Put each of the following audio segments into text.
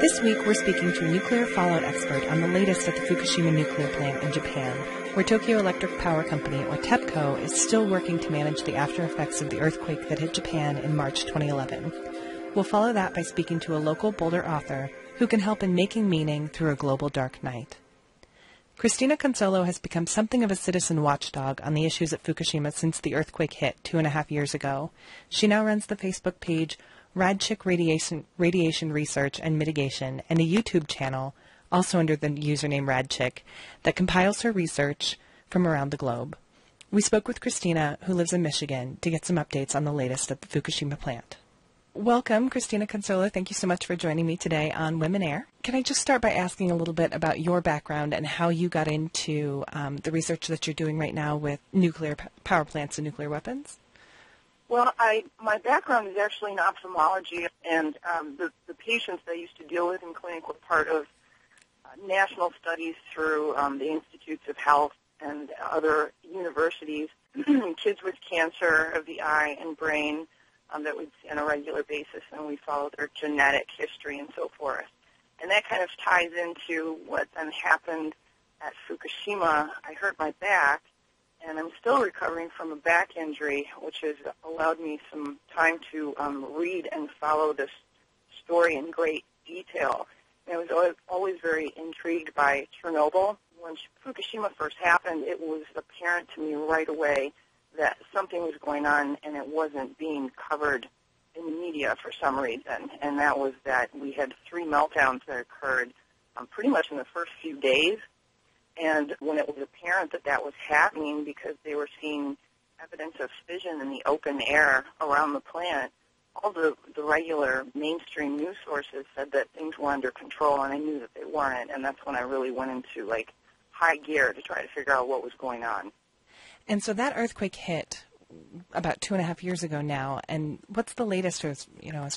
This week, we're speaking to a nuclear fallout expert on the latest at the Fukushima nuclear plant in Japan, where Tokyo Electric Power Company, or TEPCO, is still working to manage the after effects of the earthquake that hit Japan in March 2011. We'll follow that by speaking to a local Boulder author who can help in making meaning through a global dark night. Christina Consolo has become something of a citizen watchdog on the issues at Fukushima since the earthquake hit 2.5 years ago. She now runs the Facebook page RadChick Radiation Research and Mitigation, and a YouTube channel, also under the username RadChick, that compiles her research from around the globe. We spoke with Christina, who lives in Michigan, to get some updates on the latest at the Fukushima plant. Welcome, Christina Consolo. Thank you so much for joining me today on Women Air. Can I just start by asking a little bit about your background and how you got into the research that you're doing right now with nuclear power plants and nuclear weapons? Well, my background is actually in ophthalmology, and the patients I used to deal with in clinic were part of national studies through the Institutes of Health and other universities, kids with cancer of the eye and brain that we'd see on a regular basis, and we follow their genetic history and so forth. And that kind of ties into what then happened at Fukushima. I hurt my back, and I'm still recovering from a back injury, which has allowed me some time to read and follow this story in great detail. And I was always very intrigued by Chernobyl. When Fukushima first happened, it was apparent to me right away that something was going on and it wasn't being covered in the media for some reason. And that was that we had 3 meltdowns that occurred pretty much in the first few days. And when it was apparent that that was happening because they were seeing evidence of fission in the open air around the plant, all the regular mainstream news sources said that things were under control, and I knew that they weren't. And that's when I really went into, high gear to try to figure out what was going on. And so that earthquake hit about 2.5 years ago now, and what's the latest, as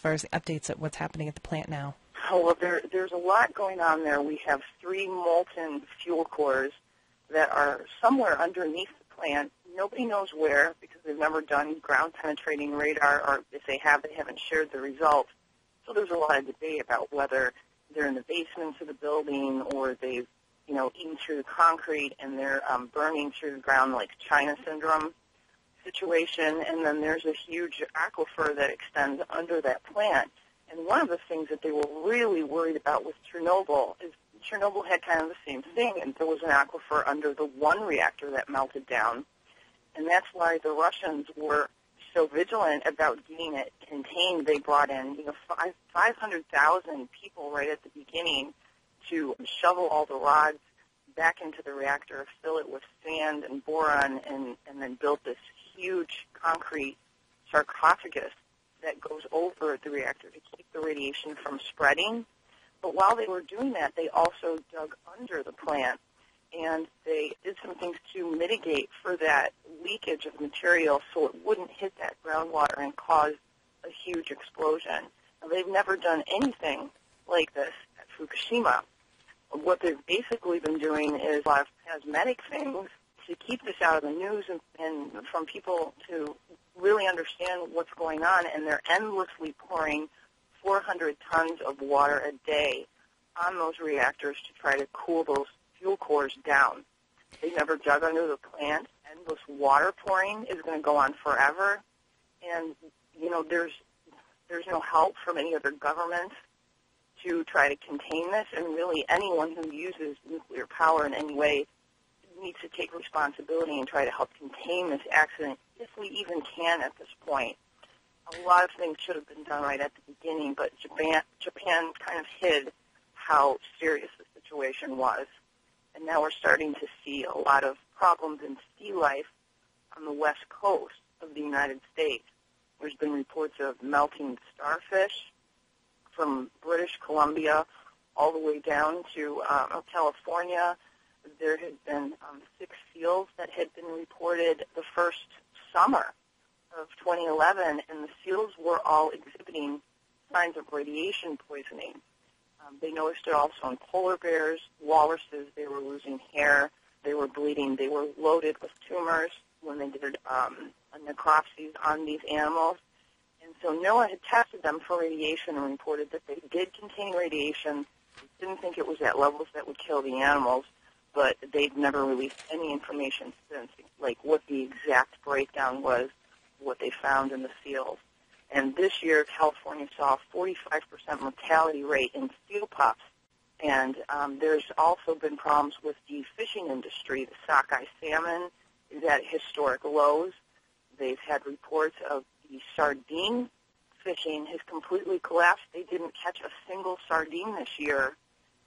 far as the updates at what's happening at the plant now? Oh, well, there's a lot going on there. We have 3 molten fuel cores that are somewhere underneath the plant. Nobody knows where because they've never done ground-penetrating radar, or if they have, they haven't shared the results. So there's a lot of debate about whether they're in the basements of the building or they've eaten through the concrete and they're burning through the ground like China syndrome situation. And then there's a huge aquifer that extends under that plant. And one of the things that they were really worried about with Chernobyl is Chernobyl had kind of the same thing, and there was an aquifer under the one reactor that melted down. And that's why the Russians were so vigilant about getting it contained. They brought in 500,000 people right at the beginning to shovel all the rods back into the reactor, fill it with sand and boron, and then build this huge concrete sarcophagus that goes over the reactor to keep the radiation from spreading. But while they were doing that, they also dug under the plant, and they did some things to mitigate for that leakage of material so it wouldn't hit that groundwater and cause a huge explosion. Now, they've never done anything like this at Fukushima. What they've basically been doing is a lot of cosmetic things to keep this out of the news and from people to really understand what's going on, and they're endlessly pouring 400 tons of water a day on those reactors to try to cool those fuel cores down. They never dug under the plant. Endless water pouring is going to go on forever, and there's no help from any other governments to try to contain this, and really anyone who uses nuclear power in any way needs to take responsibility and try to help contain this accident, if we even can at this point. A lot of things should have been done right at the beginning, but Japan kind of hid how serious the situation was. And now we're starting to see a lot of problems in sea life on the west coast of the United States. There's been reports of melting starfish from British Columbia all the way down to California. There had been 6 seals that had been reported the first summer of 2011, and the seals were all exhibiting signs of radiation poisoning. They noticed it also in polar bears, walruses. They were losing hair. They were bleeding. They were loaded with tumors when they did necropsies on these animals. And so NOAA had tested them for radiation and reported that they did contain radiation. They didn't think it was at levels that would kill the animals, but they've never released any information since, like what the exact breakdown was, what they found in the seals. And this year, California saw a 45% mortality rate in seal pups. And there's also been problems with the fishing industry. The sockeye salmon is at historic lows. They've had reports of the sardine fishing has completely collapsed. They didn't catch a single sardine this year.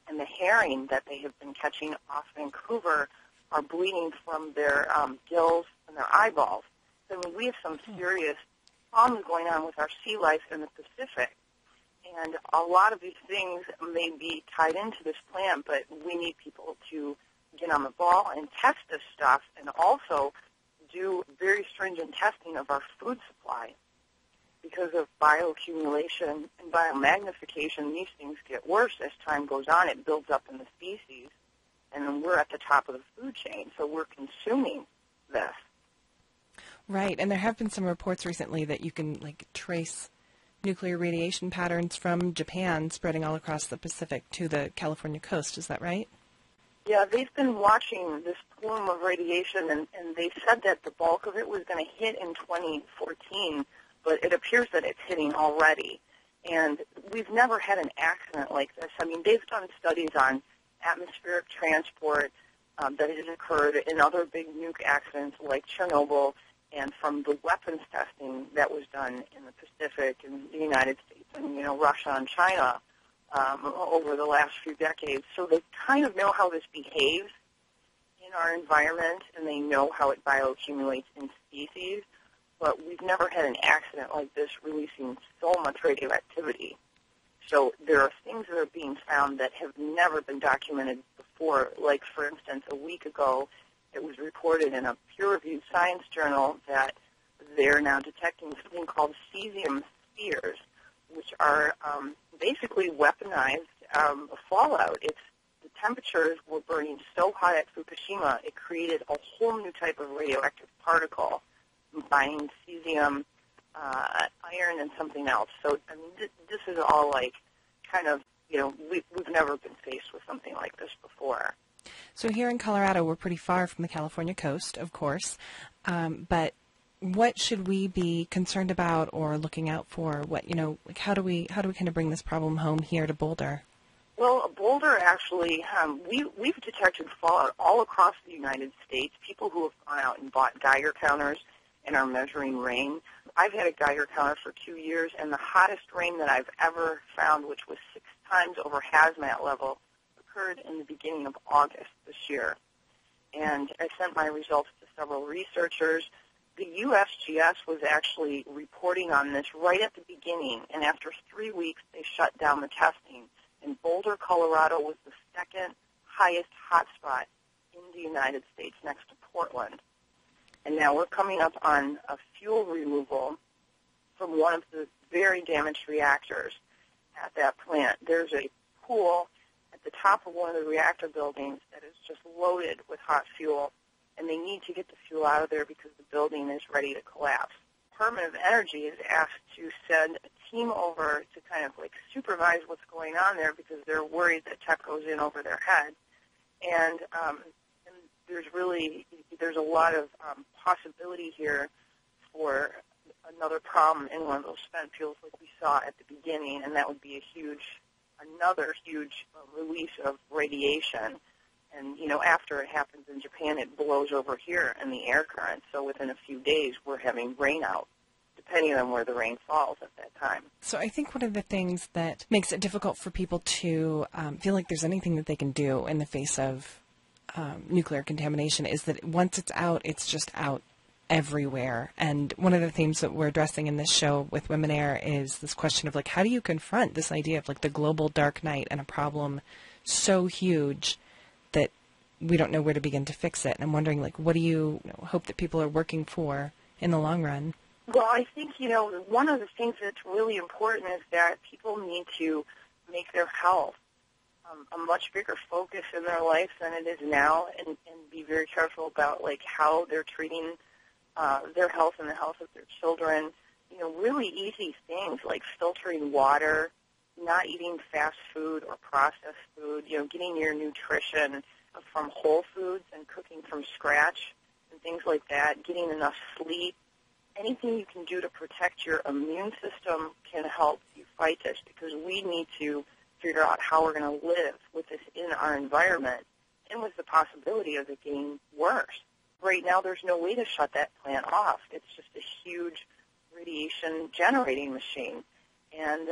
And the herring that they have been catching off Vancouver are bleeding from their gills and their eyeballs. So, I mean, we have some serious problems going on with our sea life in the Pacific. And a lot of these things may be tied into this plan, but we need people to get on the ball and test this stuff and also do very stringent testing of our food supply. Because of bioaccumulation and biomagnification, these things get worse as time goes on. It builds up in the species, and then we're at the top of the food chain, so we're consuming this. Right, and there have been some reports recently that you can trace nuclear radiation patterns from Japan spreading all across the Pacific to the California coast. Is that right? Yeah, they've been watching this plume of radiation, and they said that the bulk of it was going to hit in 2014, but it appears that it's hitting already. And we've never had an accident like this. I mean, they've done studies on atmospheric transport that has occurred in other big nuke accidents like Chernobyl, and from the weapons testing that was done in the Pacific and the United States and, Russia and China over the last few decades. So they kind of know how this behaves in our environment, and they know how it bioaccumulates in species. But we've never had an accident like this releasing so much radioactivity. So there are things that are being found that have never been documented before. Like, for instance, a week ago, it was reported in a peer-reviewed science journal that they're now detecting something called cesium spheres, which are basically weaponized fallout. The temperatures were burning so hot at Fukushima, it created a whole new type of radioactive particle, combining cesium, iron, and something else. So, I mean, this is all we've never been faced with something like this before. So here in Colorado, we're pretty far from the California coast, of course, but what should we be concerned about or looking out for? How do we kind of bring this problem home here to Boulder? Well, Boulder actually, we've detected fallout all across the United States. People who have gone out and bought Geiger counters and are measuring rain. I've had a Geiger counter for 2 years, and the hottest rain that I've ever found, which was 6 times over hazmat level, occurred in the beginning of August this year. And I sent my results to several researchers. The USGS was actually reporting on this right at the beginning, and after 3 weeks, they shut down the testing. And Boulder, Colorado was the second highest hotspot in the United States next to Portland. And now we're coming up on a fuel removal from one of the very damaged reactors at that plant. There's a pool at the top of one of the reactor buildings that is just loaded with hot fuel, and they need to get the fuel out of there because the building is ready to collapse. Department of Energy is asked to send a team over to kind of supervise what's going on there because they're worried that tech goes in over their head. And there's a lot of possibility here for another problem in one of those spent fuels like we saw at the beginning, and that would be another huge release of radiation. And, after it happens in Japan, it blows over here in the air current. So within a few days, we're having rain out, depending on where the rain falls at that time. So I think one of the things that makes it difficult for people to feel like there's anything that they can do in the face of nuclear contamination is that once it's out, it's just out everywhere. And one of the themes that we're addressing in this show with Women Air is this question of how do you confront this idea of the global dark night and a problem so huge that we don't know where to begin to fix it. And I'm wondering, what do you hope that people are working for in the long run? Well, I think, one of the things that's really important is that people need to make their health a much bigger focus in their life than it is now, and be very careful about how they're treating their health and the health of their children, really easy things like filtering water, not eating fast food or processed food, getting your nutrition from whole foods and cooking from scratch and things like that, getting enough sleep. Anything you can do to protect your immune system can help you fight this, because we need to figure out how we're going to live with this in our environment and with the possibility of it getting worse. Right now, there's no way to shut that plant off. It's just a huge radiation generating machine. And,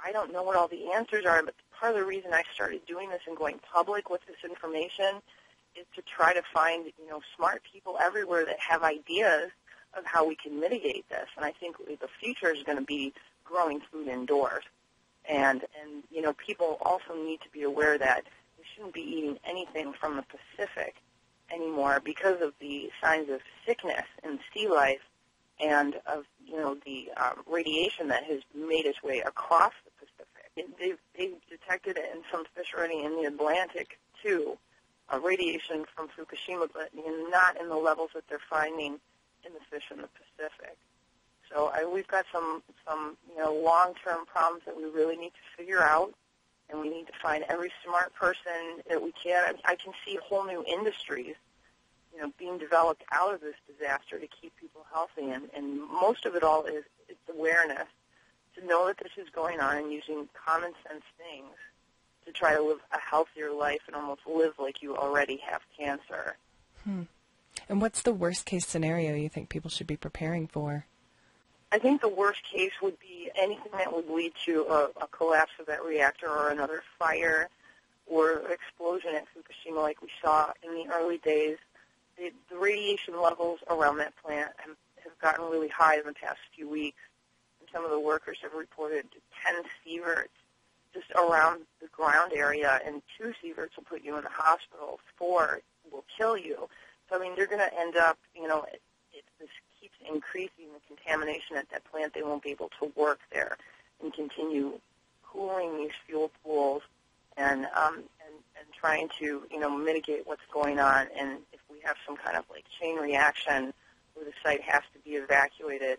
I don't know what all the answers are, but part of the reason I started doing this and going public with this information is to try to find, smart people everywhere that have ideas of how we can mitigate this. And I think the future is going to be growing food indoors. And people also need to be aware that we shouldn't be eating anything from the Pacific anymore because of the signs of sickness in sea life and of, the radiation that has made its way across the Pacific. They've detected it in some fish already in the Atlantic, too, radiation from Fukushima, but not in the levels that they're finding in the fish in the Pacific. So we've got some long-term problems that we really need to figure out, and we need to find every smart person that we can. I can see whole new industries, being developed out of this disaster to keep people healthy, and most of it all is it's awareness to know that this is going on and using common sense things to try to live a healthier life and almost live like you already have cancer. And what's the worst-case scenario you think people should be preparing for? I think the worst case would be anything that would lead to a collapse of that reactor or another fire or explosion at Fukushima like we saw in the early days. The radiation levels around that plant have gotten really high in the past few weeks, and some of the workers have reported 10 sieverts just around the ground area, and 2 sieverts will put you in the hospital, 4 will kill you. So, they're going to end up, if this keeps increasing the contamination at that plant, they won't be able to work there and continue cooling these fuel pools and trying to, mitigate what's going on. And if we have some kind of chain reaction where the site has to be evacuated,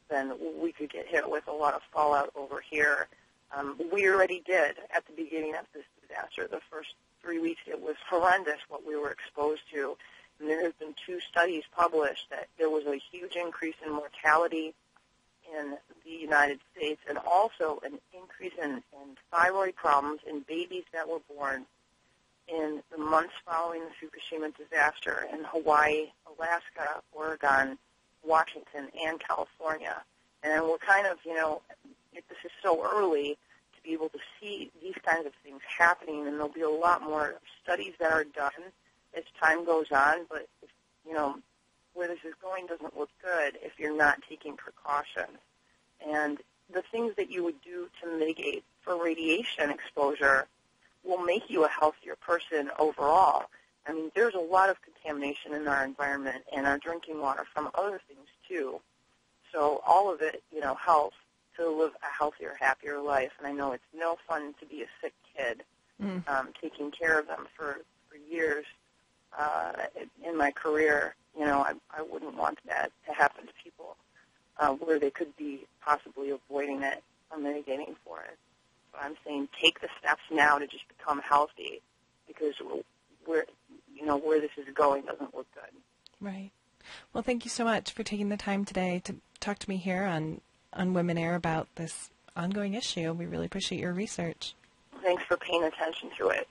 then we could get hit with a lot of fallout over here. We already did at the beginning of this disaster. The first 3 weeks, it was horrendous what we were exposed to. And there have been 2 studies published that there was a huge increase in mortality in the United States and also an increase in thyroid problems in babies that were born in the months following the Fukushima disaster in Hawaii, Alaska, Oregon, Washington, and California. And we're kind of, this is so early to be able to see these kinds of things happening, and there'll be a lot more studies that are done as time goes on, but where this is going doesn't look good if you're not taking precautions. And the things that you would do to mitigate for radiation exposure will make you a healthier person overall. There's a lot of contamination in our environment and our drinking water from other things too. So all of it, helps to live a healthier, happier life. And I know it's no fun to be a sick kid, taking care of them for years. In my career, I wouldn't want that to happen to people where they could be possibly avoiding it or mitigating for it. So I'm saying take the steps now to just become healthy, because where this is going doesn't look good. Right. Well, thank you so much for taking the time today to talk to me here on Women Air about this ongoing issue. We really appreciate your research. Thanks for paying attention to it.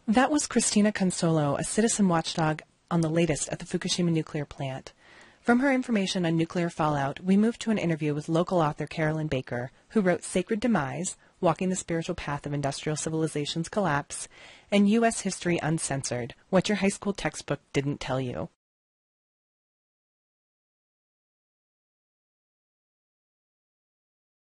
That was Christina Consolo, a citizen watchdog on the latest at the Fukushima nuclear plant. From her information on nuclear fallout, we moved to an interview with local author Carolyn Baker, who wrote Sacred Demise, Walking the Spiritual Path of Industrial Civilization's Collapse, and U.S. History Uncensored, What Your High School Textbook Didn't Tell You.